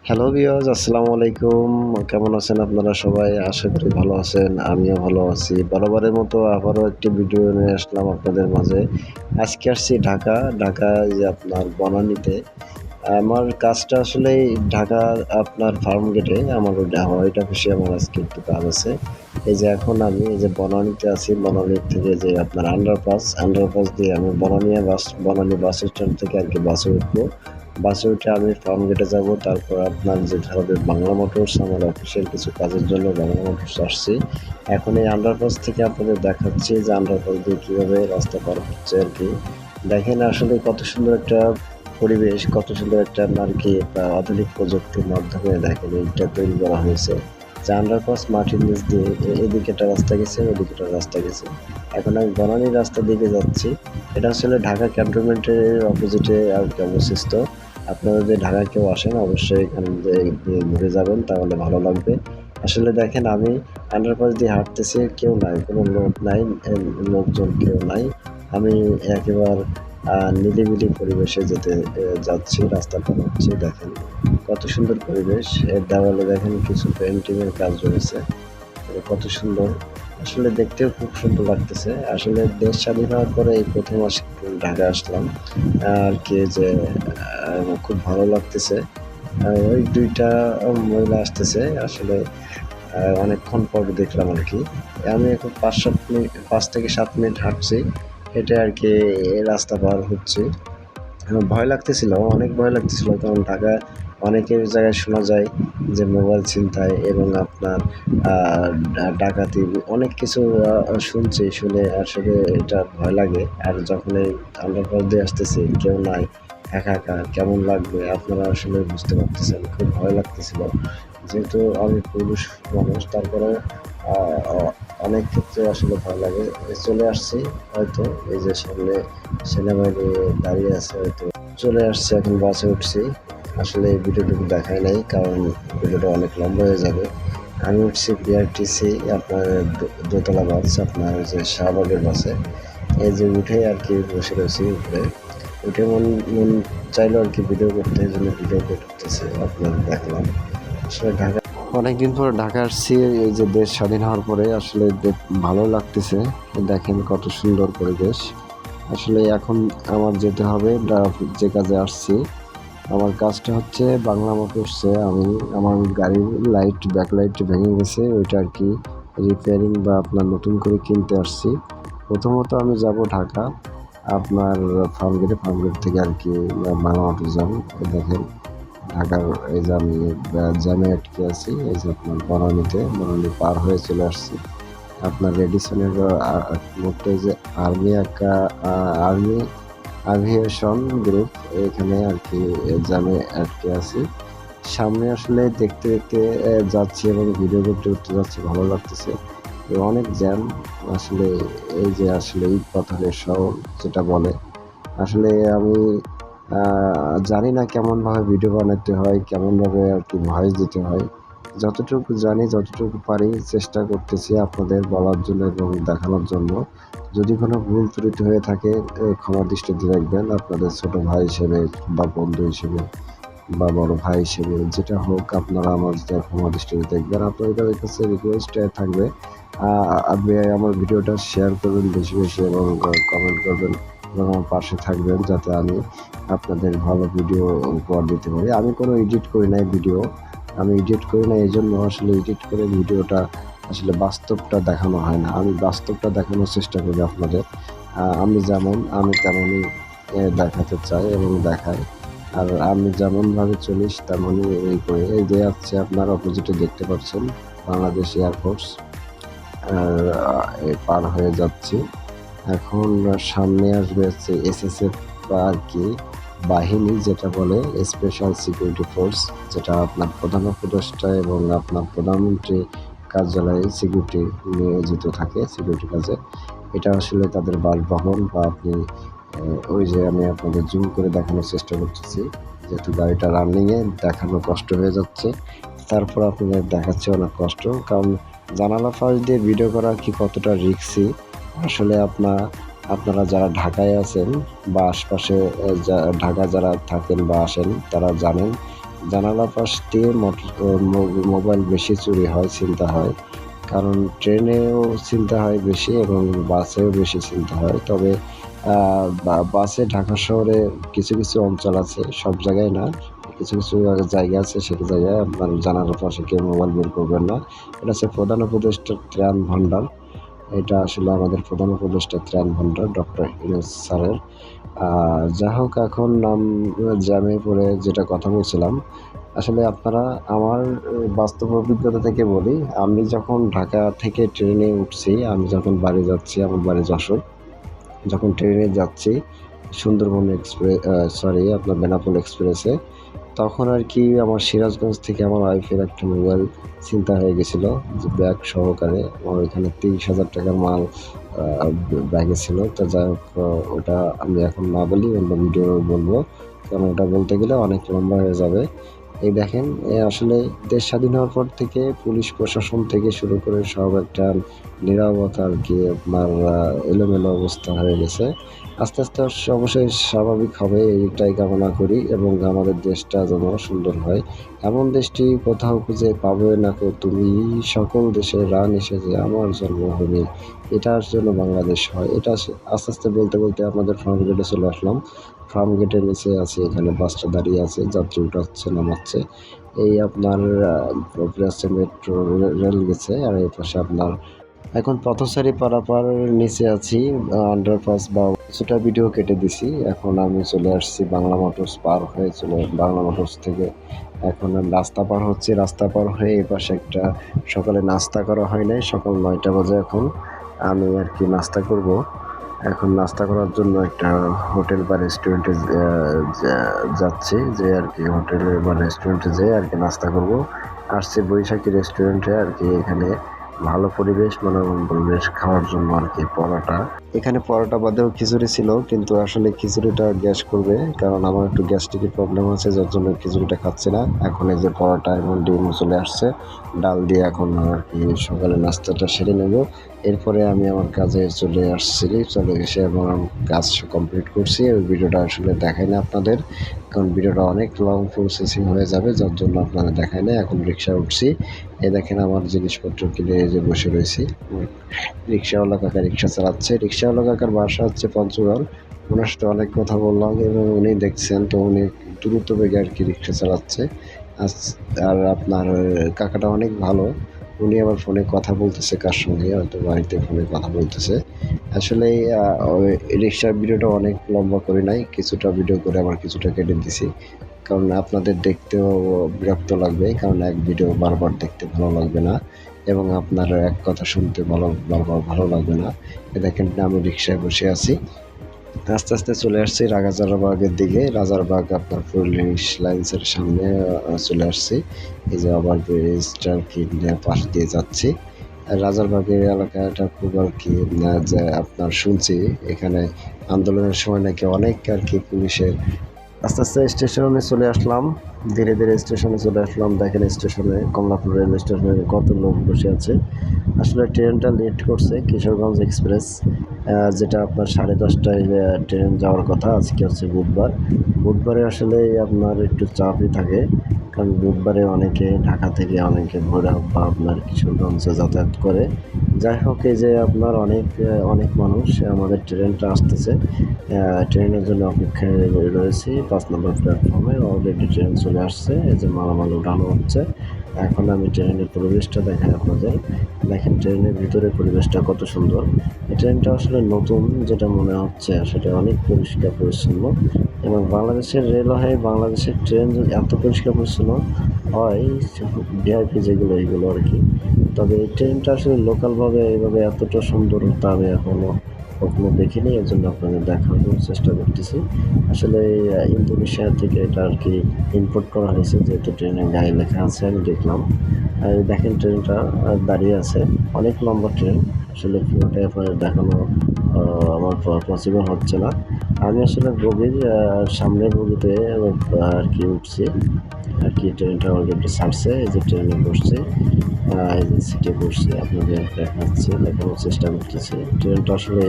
Hello viewers, আসসালামু আলাইকুম। কেমন আছেন আপনারা সবাই? আশা করি ভালো আছেন। আমিও ভালো আছি। বরাবরের মতো আবারও একটি ভিডিও নিয়ে আসলাম আপনাদের মাঝে। আজকে আসছি ঢাকায় যে আপনার বনানীতে। আমার কাজটা আসলে ঢাকার আপনার ফার্ম গেটে আমার হোয়াইট অফিসে আমার আজকে একটু কাজ আছে। এই যে এখন আমি এই যে বনানীতে আছি। বনানী থেকে যে আপনার আন্ডারপাস দিয়ে আমি বনানী বাস স্ট্যান্ড থেকে আরকি বাসে উঠবো। বাসে উঠে আমি ফার্ম গেটে যাবো। তারপর আপনার যেতে হবে বাংলা মোটরস। আমার অফিসের কিছু কাজের জন্য বাংলা মোটরস আসছি। এখন এই আন্ডারপাস থেকে আপনাদের দেখাচ্ছি যে আন্ডারপাস দিয়ে কীভাবে রাস্তা পার হচ্ছে আরকি। দেখেন আসলে কত সুন্দর একটা পরিবেশ, কত সুন্দর একটা আরকি আধুনিক প্রযুক্তির মাধ্যমে দেখেন এইটা তৈরি করা হয়েছে। যে আন্ডারপাস মাটির নিচ দিয়ে এদিকে একটা রাস্তা গেছে, ওদিকে একটা রাস্তা গেছে। এখন আমি বনানীর রাস্তার দিকে যাচ্ছি। এটা আসলে ঢাকা ক্যান্টনমেন্টের অপোজিটে আরকি অবস্থিত। আপনারা যদি ঢাকায় কেউ আসেন অবশ্যই এখান দিয়ে ঘুরে যাবেন, তাহলে ভালো লাগবে। আসলে দেখেন আমি আন্ডারপাস দিয়ে হাঁটতেছি, কেউ নাই, কোনো লোক নাই, লোকজন কেউ নাই। আমি একেবারে নিরিবিলি পরিবেশে যাচ্ছি, রাস্তা পার হচ্ছি। দেখেন কত সুন্দর পরিবেশ। এর দেওয়ালে দেখেন কিছু পেইন্টিংয়ের কাজ রয়েছে। কত সুন্দর! আসলে দেখতেও খুব সুন্দর লাগতেছে। আসলে দেশ স্বাধীন হওয়ার পরে এই ১ম ঢাকায় আসলাম। আরকি যে খুব ভালো লাগতেছে। ওই ২ টা মহিলা আসতেছে। আসলে অনেকক্ষণ পর দেখলাম আরকি। আমি এখন ৫ থেকে ৭ মিনিট হাঁটছি। হেঁটে আরকি রাস্তা পার হচ্ছি। ভয় লাগতেছিল, অনেক ভয় লাগতেছিল। কারণ ঢাকায় অনেকের জায়গায় শোনা যায় যে মোবাইল ছিনতাই এবং আপনার আ ডাকাতি অনেক কিছু শুনছি। শুনে আসলে এটা ভয় লাগে। আর যখন এই আন্ডারপাস দিয়ে আসতেছি, কেউ নাই, একা কেমন লাগবে আপনারা আসলে বুঝতে পারতেছেন। খুব ভয় লাগতেছিল। যেহেতু আমি পুরুষ মানুষ, তারপরেও আ অ অনেক ক্ষেত্রে আসলে ভয় লাগে। চলে আসছি হয়তো, এই যে সামনে সেনাবাহিনী দাঁড়িয়ে আছে হয়তো। চলে আসছি, এখন বাসে উঠছি। আসলে এই ভিডিওটুকু দেখাই নাই, কারণ ভিডিওটা অনেক লম্বা হয়ে যাবে। আমি উঠছি বিআরটিসি আপনার দোতলা বাস, আপনার যে শাহবাগের বাসে। এই যে উঠেই আরকি বসে রয়েছি উপরে। উঠে মন মন চাইলো আরকি ভিডিও করতে, এজন্য ভিডিও করতেছি, আপনাদের দেখালাম। আসলে অনেকদিন পরে ঢাকা আসছি। এই যে দেশ স্বাধীন হওয়ার পরে আসলে ভালো লাগতেছে। দেখেন কত সুন্দর পরিবেশ। আসলে এখন আমার যেতে হবে যে কাজে আসছি। আমার কাজটা হচ্ছে বাংলা মোটরসে আমি আমার গাড়ির ব্যাকলাইট ভেঙে গেছে। ওইটা আরকি রিপেয়ারিং বা আপনার নতুন করে কিনতে আসছি। প্রথমত আমি যাবো ঢাকা, আপনার ফার্মগেট থেকে আরকি বাংলা মোটরস যাবো। দেখেন ঢাকার এই যে আমি জ্যামে আটকে আছি। এই যে আপনার বনানী পার হয়ে চলে আসছি। আপনার রেডিসনের মোড়টা যে আর্মি একা আর্মি অ্যাভিয়েশন গ্রুপ, এখানে আরকি জ্যামে আটকে আছি। সামনে আসলে দেখতে যাচ্ছি এবং ভিডিও করতে যাচ্ছি, ভালো লাগতেছে। অনেক জ্যাম আসলে। এই যে আসলে ইট পাথরের শহর যেটা বলে। আসলে আমি জানি না কেমনভাবে ভিডিও বানাতে হয়, কেমনভাবে আরকি ভয়েস দিতে হয়। যতটুকু জানি, যতটুকু পারি চেষ্টা করতেছি আপনাদের বলার জন্য এবং দেখানোর জন্য। যদি কোনো ভুল ত্রুটি হয়ে থাকে ক্ষমার দৃষ্টিতে দেখবেন। আপনাদের ছোট ভাই হিসেবে বা বন্ধু হিসেবে বা বড় ভাই হিসেবে যেটা হোক, আপনারা আমার ক্ষমা দৃষ্টিতে দেখবেন। আপনাদের কাছে রিকোয়েস্ট থাকবে আপনি আমার ভিডিওটা শেয়ার করবেন বেশি এবং কমেন্ট করবেন এবং আমার পাশে থাকবেন, যাতে আমি আপনাদের ভালো ভিডিও উপহার দিতে পারি। আমি কোনো এডিট করি নাই ভিডিও। আমি এডিট করি না, এজন্য আসলে এডিট করে ভিডিওটা আসলে বাস্তবটা দেখানো হয় না। আমি বাস্তবটা দেখানোর চেষ্টা করি আপনাদের। আমি যেমন আমি তেমনই দেখাতে চাই এবং দেখাই। আর আমি যেমনভাবে চলি তেমনই করি। এই যে হচ্ছে আপনার অপোজিটে দেখতে পাচ্ছেন বাংলাদেশ এয়ারফোর্স পার হয়ে যাচ্ছি। এখন সামনে আসবে হচ্ছে এসএসএফ বা আরকি বাহিনী, যেটা বলে স্পেশাল সিকিউরিটি ফোর্স, যেটা আপনার প্রধান উপদেষ্টা এবং আপনার প্রধানমন্ত্রী কার্যালয়ে সিকিউরিটি নিয়োজিত থাকে সিকিউরিটি কাজে। এটা আসলে তাদের বাসভবন বা আপনি ওই যে আমি আপনাদের জুম করে দেখানোর চেষ্টা করতেছি। যেহেতু গাড়িটা রানিংয়ে দেখানো কষ্ট হয়ে যাচ্ছে, তারপর আপনাদের দেখাচ্ছে অনেক কষ্ট। কারণ জানালা পাশ দিয়ে ভিডিও করা কি কতটা রিস্কি, আসলে আপনারা যারা ঢাকায় আছেন বা আশপাশে ঢাকায় যারা থাকেন বা আসেন তারা জানেন। জানালা পাশ দিয়ে মোবাইল বেশি চুরি হয়, ছিনতাই হয়। কারণ ট্রেনেও ছিনতাই হয় বেশি এবং বাসেও বেশি ছিনতাই হয়। তবে বাসে ঢাকা শহরে কিছু কিছু অঞ্চল আছে, সব জায়গায় না, কিছু কিছু জায়গা আছে, সেই জায়গায় আপনার জানালার পাশে কেউ মোবাইল বের করবেন না। এটা হচ্ছে প্রধান উপদেষ্টার ত্রাণ ভাণ্ডার। এটা আসলে আমাদের প্রধান উপদেষ্টা ত্রাণ ভাণ্ডার ডক্টর ইউনূস স্যারের। যা হোক, এখন জ্যামে পড়ে যেটা কথা বলছিলাম, আসলে আপনারা আমার বাস্তব অভিজ্ঞতা থেকে বলি, আমি যখন ঢাকা থেকে ট্রেনে উঠছি, আমি যখন বাড়ি যাচ্ছি, আমার বাড়ি যশোর, যখন ট্রেনে যাচ্ছি সুন্দরবন আপনার বেনাপোল এক্সপ্রেসে, তখন আর কি আমার সিরাজগঞ্জ থেকে আমার ওয়াইফের একটা মোবাইল ছিনতাই হয়ে গেছিলো, যে ব্যাগ সহকারে। আমার ওইখানে 30,000 টাকার মাল ব্যাগে ছিল। তো যাই হোক, ওটা আমি এখন না বলি, অন্য ভিডিও বলবো, কারণ ওটা বলতে গেলে অনেক লম্বা হয়ে যাবে। এই দেখেন, আসলে দেশ স্বাধীন হওয়ার পর থেকে পুলিশ প্রশাসন থেকে শুরু করে সব একটা নীরবতা আর কি, আপনার এলোমেলো অবস্থা হয়ে গেছে। আস্তে আস্তে অবশ্যই স্বাভাবিক হবে, এইটাই কামনা করি, এবং আমাদের দেশটা যেন সুন্দর হয়। এমন দেশটি কোথাও খুঁজে পাবে না কো তুমি, সকল দেশের রান এসেছে আমার জন্মভূমি, এটার জন্য বাংলাদেশ হয়। এটা আস্তে আস্তে বলতে বলতে আপনাদের ফার্ম গেটে চলে আসলাম। ফার্ম গেটের নিচে আছে, এখানে বাসটা দাঁড়িয়ে আছে, যাত্রী উঠাচ্ছে নামাচ্ছে। এই আপনার উপরে আছে মেট্রো রেল গেছে, আর এই পাশে আপনার এখন পথচারী পারাপার নিচে আছি, আন্ডারপাস বা কিছুটা ভিডিও কেটে দিছি। এখন আমি চলে আসছি বাংলা মোটরস পার হয়ে, বাংলা মোটরস থেকে এখন আমি রাস্তা পার হচ্ছি। রাস্তা পার হয়ে এই পাশে একটা, সকালে নাস্তা করা হয় নাই, সকাল 9টা বাজে, এখন আমি আর কি নাস্তা করব। এখন নাস্তা করার জন্য একটা হোটেল বা রেস্টুরেন্টে যাচ্ছি, যে আর কি হোটেলে বা রেস্টুরেন্টে যেয়ে আর কি নাস্তা করব। আসছি বৈশাখী রেস্টুরেন্টে আর কি, এখানে ভালো পরিবেশ, মনোরম পরিবেশ, খাওয়ার জন্য আর কি। পরোটা, এখানে পরোটা বাদেও খিচুড়ি ছিল, কিন্তু আসলে খিচুড়িটা গ্যাস করবে, কারণ আমার একটু গ্যাস্ট্রিকের প্রবলেম আছে, যার জন্য খিচুড়িটা খাচ্ছি না। এখন এই যে পরোটা এবং ডিম চলে আসছে, ডাল দিয়ে এখন আর কি সকালে নাস্তাটা সেরে নেব। এরপরে আমি আমার কাজে চলে এসে এবং কাজ কমপ্লিট করছি। ওই ভিডিওটা আসলে দেখাই না আপনাদের, কারণ ভিডিওটা অনেক লং প্রসেসিং হয়ে যাবে, যার জন্য আপনারা দেখায় না। এখন রিক্সায় উঠছি, এই দেখেন আমার জিনিসপত্র কিনে যে বসে রয়েছি। রিক্সাওয়ালা কাকা রিক্সা চালাচ্ছে। রিক্সাওয়ালা কাকার বাসা হচ্ছে পঞ্চগড়। ওনার সাথে অনেক কথা বললাম, এবং উনি দেখছেন তো, উনি দ্রুত বেগে আর কি রিক্সা চালাচ্ছে। আর আপনার কাকাটা অনেক ভালো। উনি আবার ফোনে কথা বলতেছে কার সঙ্গে, হয়তো বাড়িতে ফোনে কথা বলতেছে। আসলে ওই রিক্সার ভিডিওটা অনেক লম্বা করে নাই, কিছুটা ভিডিও করে আবার কিছুটা কেটে দিছি, কারণ আপনাদের দেখতেও বিরক্ত লাগবে, কারণ এক ভিডিও বারবার দেখতে ভালো লাগবে না, এবং আপনার এক কথা শুনতে বারবার ভালো লাগবে না। দেখেন আমি রিক্সায় বসে আছি, আস্তে আস্তে চলে আসছি রাজারবাগের দিকে। রাজারবাগ আপনার পুলিশ লাইন্সের সামনে চলে আসছি। এই যে আবার ব্রিজটা কি পাশ দিয়ে যাচ্ছি। রাজারবাগের এলাকাটা খুব আর কি, যে আপনার শুনছি এখানে আন্দোলনের সময় নাকি অনেক আর কি পুলিশের। আস্তে আস্তে স্টেশনে চলে আসলাম, ধীরে ধীরে স্টেশনে চলে আসলাম। দেখেন স্টেশনে, কমলাপুর রেল স্টেশনে কত লোক বসে আছে। আসলে ট্রেনটা লেট করছে, কিশোরগঞ্জ এক্সপ্রেস, যেটা আপনার 10:30টায় ট্রেন যাওয়ার কথা। আজকে হচ্ছে বুধবার। বুধবারে আসলে আপনার একটু চাপই থাকে, কারণ বুধবারে অনেকে ঢাকা থেকে, অনেকে ভৈরব বা আপনার কিশোরগঞ্জে যাতায়াত করে। যাই হোক, এই যে আপনার অনেক মানুষ, আমাদের ট্রেনটা আসতেছে, ট্রেনের জন্য অপেক্ষায় রয়েছি। 5 নম্বর প্ল্যাটফর্মে অলরেডি ট্রেন চলে আসছে, এই যে মালামাল উঠানো হচ্ছে। এখন আমি ট্রেনের পরিবেশটা দেখাই আপনাদের। দেখেন ট্রেনের ভিতরে পরিবেশটা কত সুন্দর। এই ট্রেনটা আসলে নতুন, যেটা মনে হচ্ছে সেটা অনেক পরিষ্কার পরিচ্ছন্ন, এবং বাংলাদেশের রেলওয়ে, বাংলাদেশের ট্রেন যদি এত পরিষ্কার পরিচ্ছন্ন হয়, ভিআইপি যেগুলো এইগুলো আর কি, তবে এই ট্রেনটা আসলে লোকালভাবে এইভাবে এতটা সুন্দরতা আমি এখনও কখনো দেখিনি। এর জন্য আপনাদের দেখানোর চেষ্টা করতেছি। আসলে ইন্দোনেশিয়া থেকে এটা আর কি ইম্পোর্ট করা হয়েছে, যেহেতু ট্রেনের গায়ে লেখা আছে, আমি দেখলাম। আর দেখেন ট্রেনটা দাঁড়িয়ে আছে, অনেক লম্বা ট্রেন। আসলে পুরোটাই আপনাদের দেখানো আমার পসিবল হচ্ছে না। আমি আসলে বগির সামনের বগিতে আর কি উঠছি আর কি। ট্রেনটা অলরেডি ছাড়ছে, এই যে ট্রেনে বসছে, এই যে সিটে বসছে, আপনাদের দেখানোর চেষ্টা করতেছি। ট্রেনটা আসলে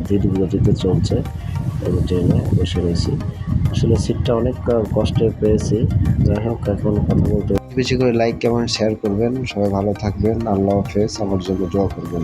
ধীর গতিতে চলছে, এই যে ট্রেনে বসে রয়েছি। আসলে সিটটা অনেক কষ্টে পেয়েছি। যাই হোক এখন কথা বলতে বেশি করে লাইক কমেন্ট শেয়ার করবেন। সবাই ভালো থাকবেন। আল্লাহ হাফেজ। আমার জন্য দোয়া করবেন।